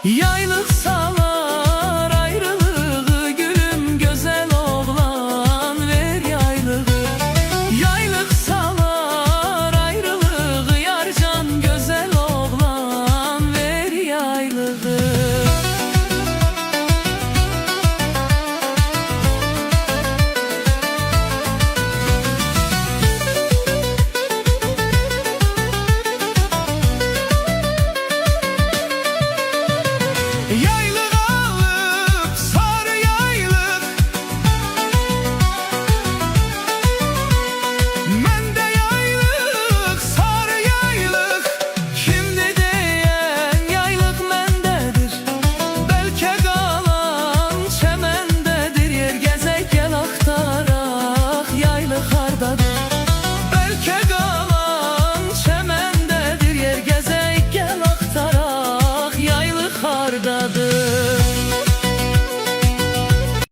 Yaylık salar ayrılığı, gülüm güzel oğlan ver yaylığı. Yaylık salar ayrılığı, yarcan güzel oğlan ver yaylığı. Yeah!